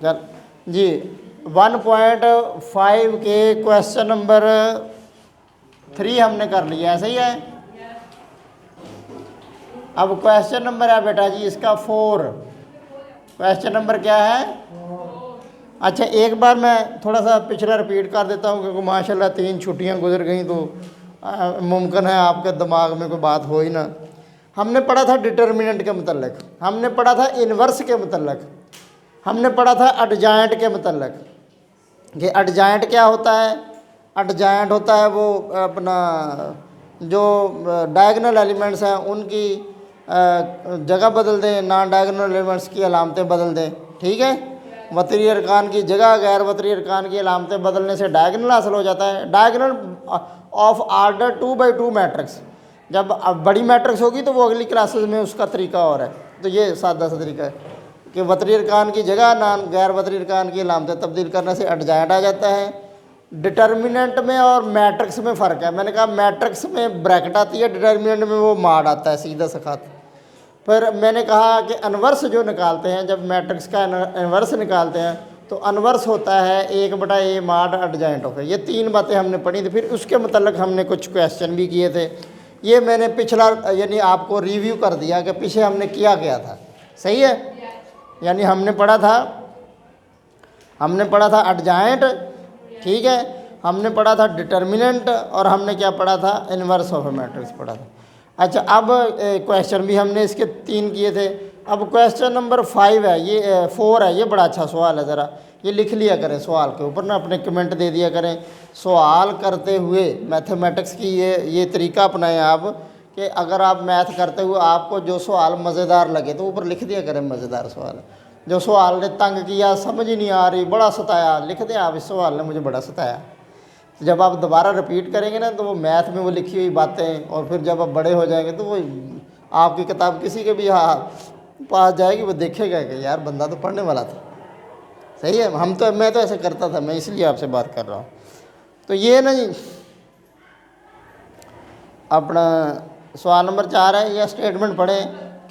चल जी 1.5 के question number 3 हमने कर लिया, ऐसा ही है। अब क्वेश्चन नंबर है बेटा जी इसका 4। क्वेश्चन नंबर क्या है? अच्छा एक बार मैं थोड़ा सा पिछला रिपीट कर देता हूँ क्योंकि माशाल्लाह 3 छुट्टियाँ गुजर गई तो मुमकिन है आपके दिमाग में कोई बात हो ही ना। हमने पढ़ा था डिटर्मिनेंट के मतलब, हमने पढ़ा था इन्वर्स के मतलब, हमने पढ़ा था एडजॉइंट के मतलब। ये एडजॉइंट क्या होता है? एडजॉइंट होता है वो अपना जो डायगोनल एलिमेंट्स हैं उनकी जगह बदल दें, नॉन डायगोनल एलिमेंट्स की अलामतें बदल दें। ठीक है, वतरी अरकान की जगह गैर वतरी अरकान की अलामतें बदलने से डायगोनल हासिल हो जाता है। Diagonal of order 2x2 matrix, जब अब बड़ी मैट्रिक्स होगी तो वो अगली क्लासेस में उसका तरीका और है। तो ये सादा सा तरीका है कि वतरी अरकान की जगह नॉन गैर वतरी अरकान की अलामतें तब्दील करने से एडजॉइंट आ जाता है। डिटर्मिनेंट में और मैट्रिक्स में फ़र्क है। मैंने कहा मैट्रिक्स में ब्रैकेट आती है, डिटर्मिनेंट में वो माड आता है सीधा सखात। फिर मैंने कहा कि अनवर्स जो निकालते हैं, जब मैट्रिक्स का अनवर्स निकालते हैं तो अनवर्स होता है 1/a माड एडजॉइंट ऑफ है। ये 3 बातें हमने पढ़ी थी। फिर उसके मतलब हमने कुछ क्वेश्चन भी किए थे। ये मैंने पिछला यानी आपको रिव्यू कर दिया कि पीछे हमने किया गया था। सही है, यानी हमने पढ़ा था एडजॉइंट, ठीक है, हमने पढ़ा था डिटर्मिनेंट और हमने क्या पढ़ा था? इन्वर्स ऑफ मैट्रिक्स पढ़ा था। अच्छा अब क्वेश्चन भी हमने इसके 3 किए थे। अब क्वेश्चन नंबर 5 है, ये 4 है। ये बड़ा अच्छा सवाल है, ज़रा ये लिख लिया करें सवाल के ऊपर ना, अपने कमेंट दे दिया करें। सवाल करते हुए मैथमेटिक्स की ये तरीका अपनाएं आप कि अगर आप मैथ करते हुए आपको जो सवाल मज़ेदार लगे तो ऊपर लिख दिया करें मज़ेदार सवाल। जो सवाल ने तंग किया, समझ ही नहीं आ रही, बड़ा सताया, लिख दें आप इस सवाल ने मुझे बड़ा सताया। जब आप दोबारा रिपीट करेंगे ना तो वो मैथ में वो लिखी हुई बातें, और फिर जब आप बड़े हो जाएंगे तो वो आपकी किताब किसी के भी पास जाएगी, वो देखेगा कि यार बंदा तो पढ़ने वाला था। सही है, मैं तो ऐसे करता था, मैं इसलिए आपसे बात कर रहा हूँ। तो ये ना जी अपना सवाल नंबर 4 है। यह स्टेटमेंट पढ़े,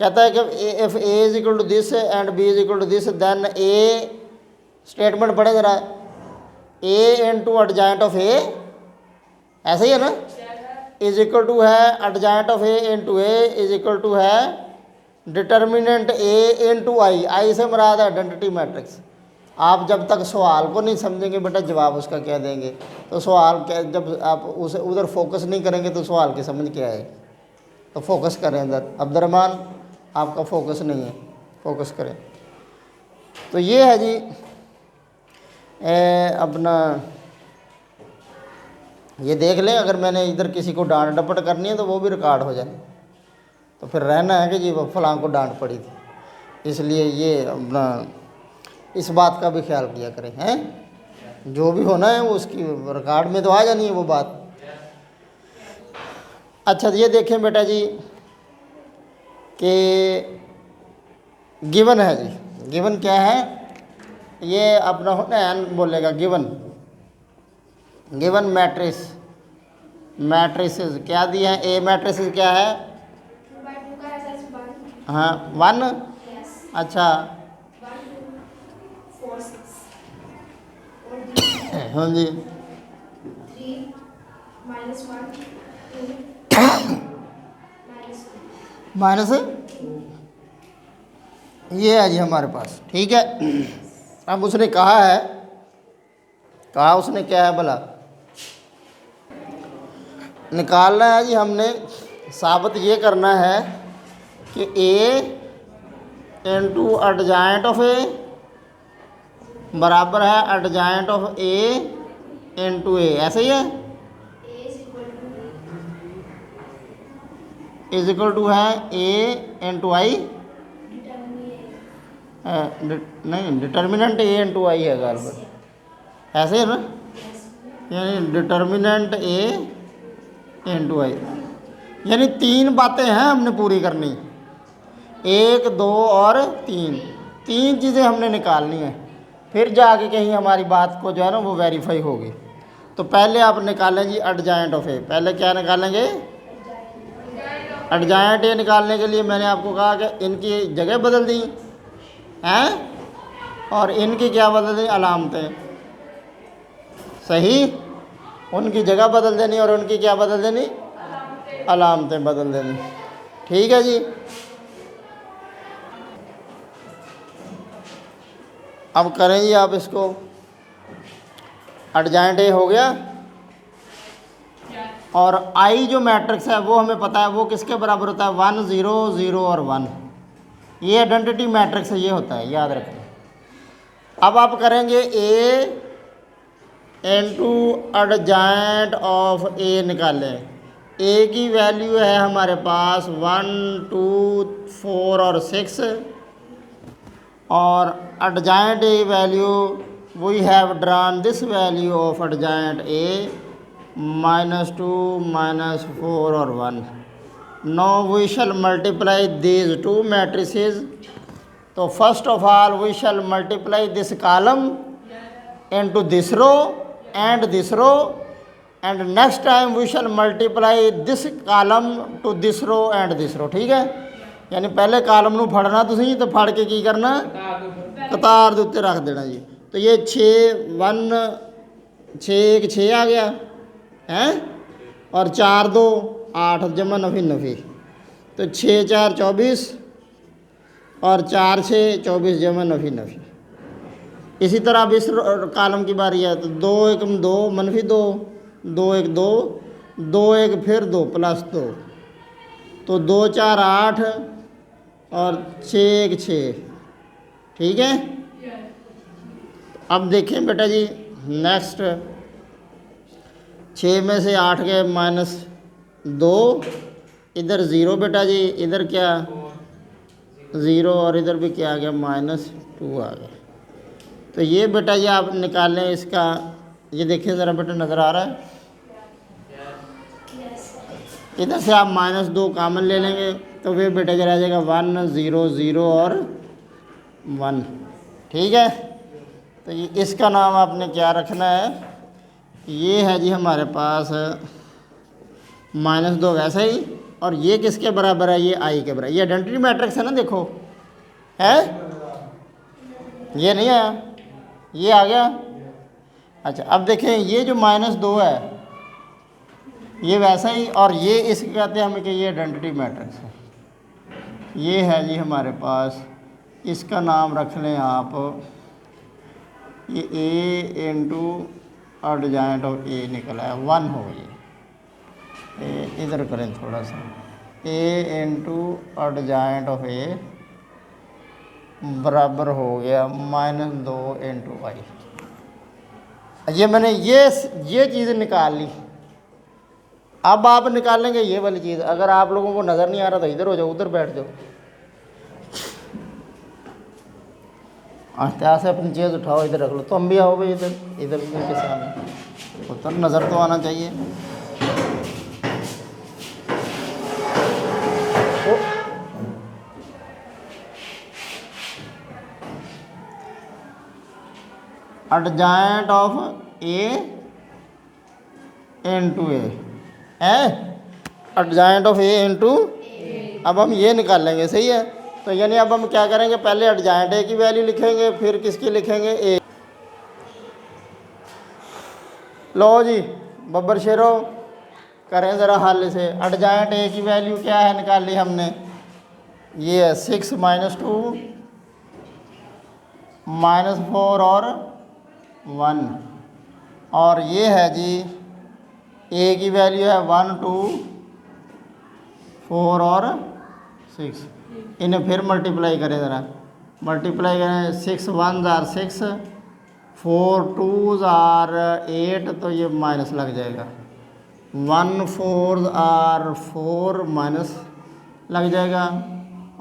कहता है कि if A is equal to this and B is equal to this then A, statement पढ़े ज़रा, A into adjoint of A, ऐसा ही है ना, इज इक्वल टू है adjoint of A into A is equal to है determinant A into I. I से मुराद है आइडेंटिटी मैट्रिक्स। आप जब तक सवाल को नहीं समझेंगे बेटा जवाब उसका क्या देंगे। तो सवाल क्या, जब आप उसे उधर फोकस नहीं करेंगे तो सवाल की समझ क्या आएगी। तो फोकस करें इधर। अब्दुर्रहमान आपका फोकस नहीं है, फोकस करें। तो ये है जी अपना, ये देख लें, अगर मैंने इधर किसी को डांट डपट करनी है तो वो भी रिकॉर्ड हो जाए, तो फिर रहना है कि जी वो फलां को डांट पड़ी थी। इसलिए ये अपना इस बात का भी ख्याल किया करें, हैं जो भी होना है वो उसकी रिकॉर्ड में तो आ जानी है वो बात। अच्छा ये देखें बेटा जी कि गिवन है जी, गिवन क्या है? ये अपना एन बोलेगा गिवन, गिवन मैट्रिसेस क्या दिया है? ए मैट्रिसेस क्या है? हाँ 1, अच्छा हाँ जी माइनस ये है जी हमारे पास, ठीक है। अब उसने कहा है, उसने क्या है भला, निकालना है जी हमने, साबित ये करना है कि ए इंटू एडजॉइंट ऑफ ए बराबर है एडजॉइंट ऑफ ए इंटू ए, ऐसे ही है, इज इक्वल टू है ए इंटू आई, नहीं डिटर्मिनेंट ए इंटू आई है गालबन, ऐसे है ना, यानी डिटर्मिनेंट ए इंटू आई, यानी 3 बातें हैं हमने पूरी करनी, 1 2 और 3 चीज़ें हमने निकालनी है, फिर जाके कहीं हमारी बात को जो है ना वो वेरीफाई होगी। तो पहले आप निकालें जी एडजॉइंट ऑफ ए। पहले क्या निकालेंगे? एडजॉइंट ए निकालने के लिए मैंने आपको कहा कि इनकी जगह बदल दी हैं, और इनकी क्या बदल देनी, अलामतें। सही, उनकी जगह बदल देनी और उनकी क्या बदल देनी, अलामतें बदल देनी। ठीक है जी। अब करें जी आप इसको, एडजाइंट ए हो गया। और आई जो मैट्रिक्स है वो हमें पता है वो किसके बराबर होता है, 1 0 0 और 1। ये आइडेंटिटी मैट्रिक्स है, ये होता है, याद रखें। अब आप करेंगे ए इनटू एडजाइंट ऑफ ए निकालें। ए की वैल्यू है हमारे पास 1 2 4 और 6, और adjoint A value we have drawn this value of adjoint A -2 -4 और 1। Now we shall multiply these two matrices. तो first of all we shall multiply this column into this row and this row, and next time we shall multiply this column to this row and this row. ठीक है, यानी पहले कालम ਨੂੰ ਫੜਨਾ ਤੁਸੀਂ ਤੇ ਫੜ ਕੇ ਕੀ ਕਰਨਾ, ਕਤਾਰ ਦੇ ਉੱਤੇ ਰੱਖ ਦੇਣਾ ਜੀ। तो ये 6 1 6 1 6 आ गया है, और 4 2 8 जमा नफ़ी नफ़ी, तो 6 4 24 और 4 6 24 जमा नफ़ी नफ़ी। इसी तरह अब इस कालम की बारी है, तो 2 1 2 मनफी 2 2 1 2 2 1 फिर 2 प्लस 2, तो 2 4 8 और 6 1 6। ठीक है, अब देखें बेटा जी नेक्स्ट, 6 में से 8 गए -2, इधर 0 बेटा जी, इधर क्या 0 और इधर भी क्या आ गया -2 आ गया। तो ये बेटा जी आप निकालें इसका, ये देखिए ज़रा बेटा नज़र आ रहा है, इधर से आप -2 कॉमन ले लेंगे तो वे बेटा जी रह जाएगा 1 0 0 और 1। ठीक है, तो ये इसका नाम आपने क्या रखना है, ये है जी हमारे पास -2 वैसे ही, और ये किसके बराबर है, ये आई के बराबर। ये आइडेंटिटी मैट्रिक्स है ना, देखो है, ये नहीं आया, ये आ गया। अच्छा अब देखें ये जो -2 है ये वैसा ही, और ये इसके कहते हैं हमें कि ये आइडेंटिटी मैट्रिक्स है। ये है जी हमारे पास, इसका नाम रख लें आप, ये ए इंटू एडजाइंट ऑफ ए निकला है 1 हो गई। इधर करें थोड़ा सा, ए इंटू एडजाइंट ऑफ ए बराबर हो गया -2 इंटू आई। ये मैंने ये चीज़ निकाल ली। अब आप निकालेंगे ये वाली चीज़, अगर आप लोगों को नज़र नहीं आ रहा तो इधर हो जाओ, उधर बैठ जाओ, एहतियात से अपनी चीज़ उठाओ, इधर रख लो। तुम भी आओ भाई इधर, इधर के सामने उधर नज़र तो आना चाहिए। एडजाइंट ऑफ ए इंटू ए है, एडजाइंट ऑफ ए इंटू, अब हम ये निकालेंगे, सही है। तो यानी अब हम क्या करेंगे, पहले एडजाइंट ए की वैल्यू लिखेंगे, फिर किसकी लिखेंगे, ए। लो जी बब्बर शेरो करें ज़रा हल इसे। एडजाइंट ए की वैल्यू क्या है निकाली हमने, ये है 6 -2 -4 और 1, और ये है जी ए की वैल्यू है 1 2 4 और 6। इन्हें फिर मल्टीप्लाई करें ज़रा, मल्टीप्लाई करें, 6 1 आर 6, 4 2 आर 8, तो ये माइनस लग जाएगा, 1 4 आर 4 माइनस लग जाएगा,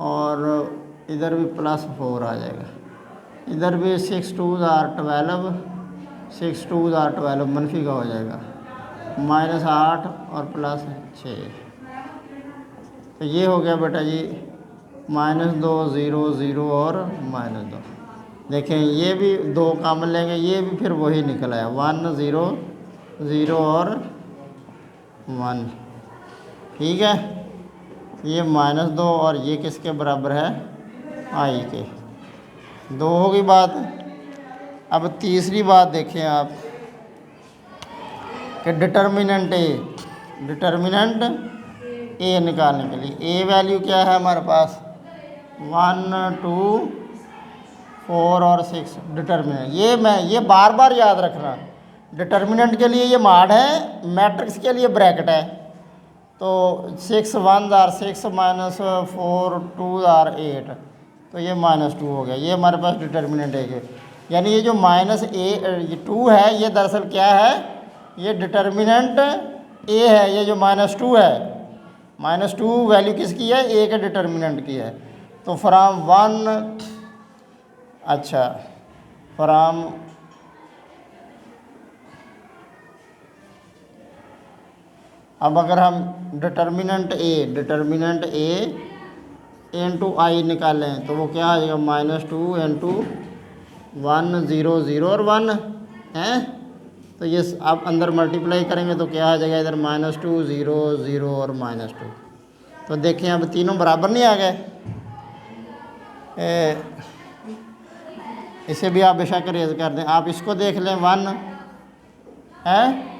और इधर भी +4 आ जाएगा, इधर भी 6 2 आर 12, 6 2 आर 12 मनफी का हो जाएगा, -8 और +6। तो ये हो गया बेटा जी -2 0 0 और -2। देखें ये भी 2 कॉमन लेंगे, ये भी फिर वही निकल आया 1 0 0 और 1। ठीक है, ये -2 और ये किसके बराबर है, आई के। 2 होगी बात। अब तीसरी बात देखें आप कि डिटर्मिनेंट ए निकालने के लिए ए वैल्यू क्या है हमारे पास 1 2 4 और 6 डिटर्मिनेंट ये बार बार याद रखना। डिटर्मिनेंट के लिए ये माड है, मैट्रिक्स के लिए ब्रैकेट है। तो 6 1 आर 6 माइनस 4 2 आर 8, तो ये -2 हो गया। ये हमारे पास डिटर्मिनेंट है। यानी ये जो -2 है ये दरअसल क्या है, ये डिटर्मिनेंट ए है। ये जो -2 है, -2 वैल्यू किसकी है, ए के डिटर्मिनेंट की है। तो फ्राम 1 अच्छा फ्राम अब अगर हम डिटर्मिनेंट ए इंटू आई निकालें तो वो क्या आ जाएगा, -2 इंटू 1 0 0 और 1 है। तो ये आप अंदर मल्टीप्लाई करेंगे तो क्या आ जाएगा, इधर -2 0 0 और -2। तो देखें अब तीनों बराबर नहीं आ गए। इसे भी आप बेशक रेज कर दें। आप इसको देख लें 1 है,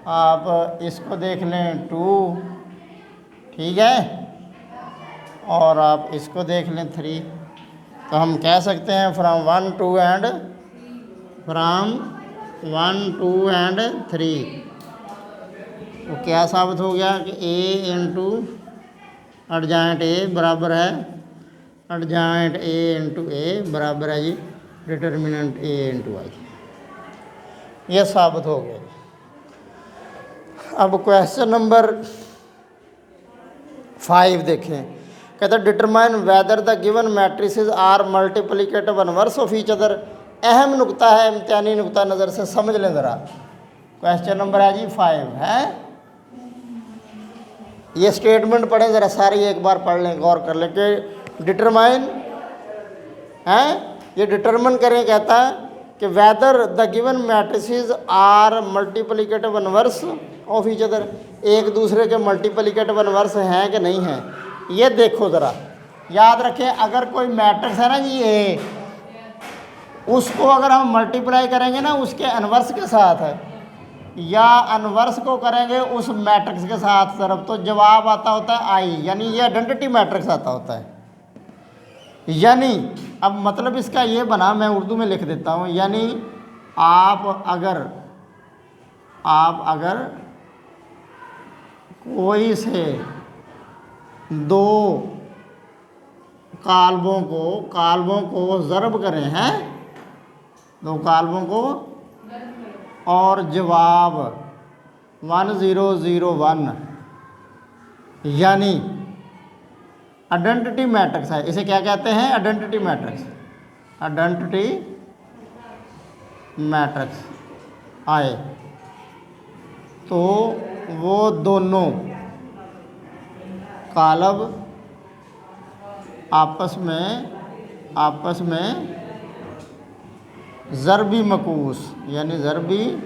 आप इसको देख लें 2, ठीक है, और आप इसको देख लें 3। तो हम कह सकते हैं फ्राम 1 2 एंड 3 वो क्या साबित हो गया कि ए इंटू एडजॉइंट ए बराबर है, एडजॉइंट ए इंटू ए बराबर है जी डिटर्मिनेंट ए इंटू आई। ये साबित हो गया। अब क्वेश्चन नंबर 5 देखें। कहता है determine whether the given matrices are multiplicative inverse of each other. अहम नुक्ता है, इम्तिहानी नुक्ता नज़र से समझ लें ज़रा। क्वेश्चन नंबर है जी 5 है। ये स्टेटमेंट पढ़ें ज़रा सारी, एक बार पढ़ लें, गौर कर लें कि डिटरमाइन है, ये डिटरमिन करें। कहता है कि whether the given matrices are multiplicative inverse of each other, एक दूसरे के मल्टीप्लिकेटिव इनवर्स हैं कि नहीं हैं। ये देखो ज़रा, याद रखें अगर कोई मैट्रिक्स है ना जी ए, उसको अगर हम मल्टीप्लाई करेंगे ना उसके इनवर्स के साथ या इनवर्स को करेंगे उस मैट्रिक्स के साथ तरफ, तो जवाब आता होता है आई, यानी ये आइडेंटिटी मैट्रिक्स आता होता है। यानी अब मतलब इसका ये बना, मैं उर्दू में लिख देता हूँ, यानी आप अगर कोई से दो काल्बों को ज़रब करें हैं, दो काल्बों को, और जवाब 1 0 0 1 यानी आइडेंटिटी मैट्रिक्स है। इसे क्या कहते हैं, आइडेंटिटी मैट्रिक्स आए, तो वो दोनों कालब आपस में ज़रबी मकूस, यानी ज़रबी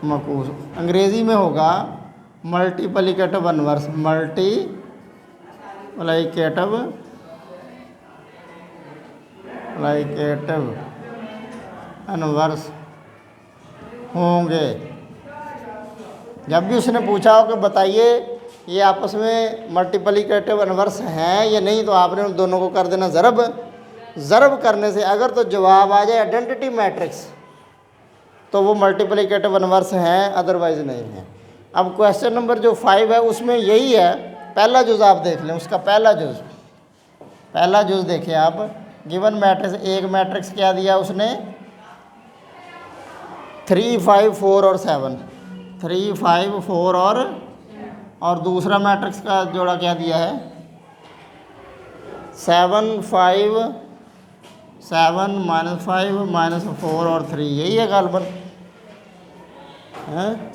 मकूस अंग्रेज़ी में होगा मल्टीप्लिकेटिव इनवर्स, मल्टीप्लिकेटिव इनवर्स होंगे। जब भी उसने पूछा हो कि बताइए ये आपस में मल्टीप्लिकेटिव इनवर्स हैं या नहीं, तो आपने उन दोनों को कर देना ज़रब करने से अगर तो जवाब आ जाए आइडेंटिटी मैट्रिक्स तो वो मल्टीप्लिकेटिव इनवर्स हैं, अदरवाइज़ नहीं है। अब क्वेश्चन नंबर जो 5 है उसमें यही है। पहला जुज़ आप देख लें, उसका पहला जुज़ देखें आप। गिवन मैट्रिक्स, एक मैट्रिक्स क्या दिया उसने 3 5 4 और 7, 3 5 4 और दूसरा मैट्रिक्स का जोड़ा क्या दिया है 7 5 7 -5 -4 और 3, यही है गालबन है।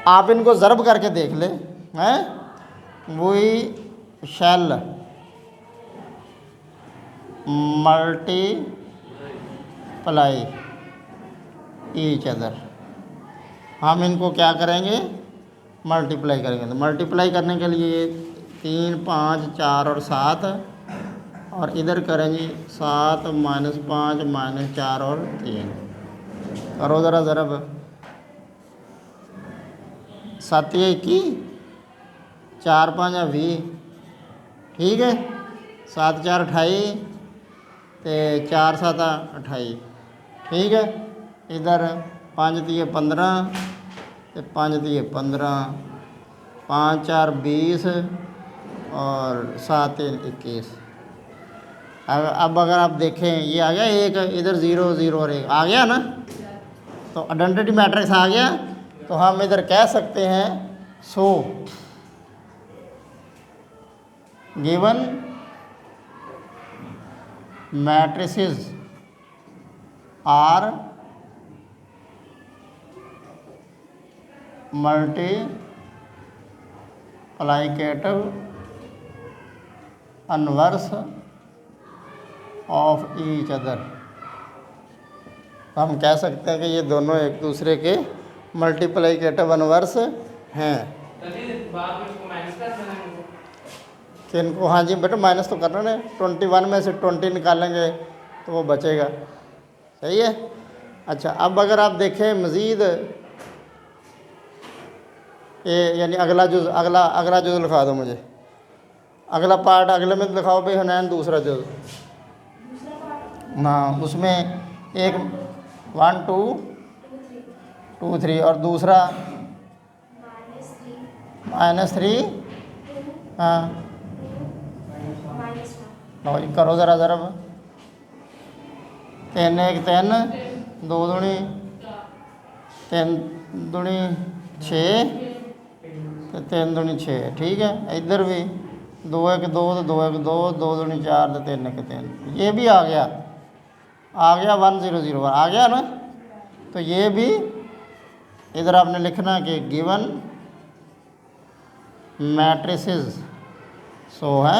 आप इनको ज़रब करके देख लें हैं, वही शैल मल्टीप्लाई ईच अदर। हम इनको क्या करेंगे, मल्टीप्लाई करेंगे। तो मल्टीप्लाई करने के लिए 3 5 4 और 7 और इधर करें जी 7 -5 -4 और 3। करो ज़रा ज़रब। 7 या 21, 4 5 20, ठीक है। 7 4 28 तो 4 7 28, ठीक है। इधर 5 3 15 तो 5 3 15, 5 4 20 और 7 3 21। अब अगर आप देखें ये आ गया एक, इधर 0 0 और 1 आ गया ना, तो आइडेंटिटी मैट्रिक्स आ गया। तो हम इधर कह सकते हैं so given matrices are multiplicative inverse of each other. तो हम कह सकते हैं कि ये दोनों एक दूसरे के मल्टीप्लिकेटिव इनवर्स हैं। किनको? हाँ जी बेटा माइनस तो करना है। 21 में से 20 निकालेंगे तो वो बचेगा, सही है। अच्छा अब अगर आप देखें मज़ीद ये यानी अगला जुज़ लिखा दो मुझे। अगला पार्ट अगले में लिखाओ भाई हनैन, दूसरा जुज़। हाँ उसमें एक 1 2 2 3 और दूसरा -3। हाँ लो जी करो ज़रा ज़रा। 3 1 3, 2 दूनी 3 दूनी 6 तो 3 दूनी 6, ठीक है। इधर भी 2 1 2 तो 2 1 2, 2 दूनी 4 तो 3 1 3। ये भी आ गया 1 0 0 1 आ गया ना। तो ये भी इधर आपने लिखना कि गिवन मैट्रिसेस सो है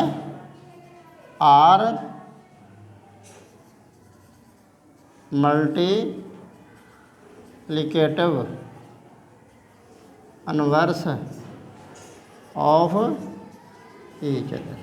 are multiplicative inverse of each other.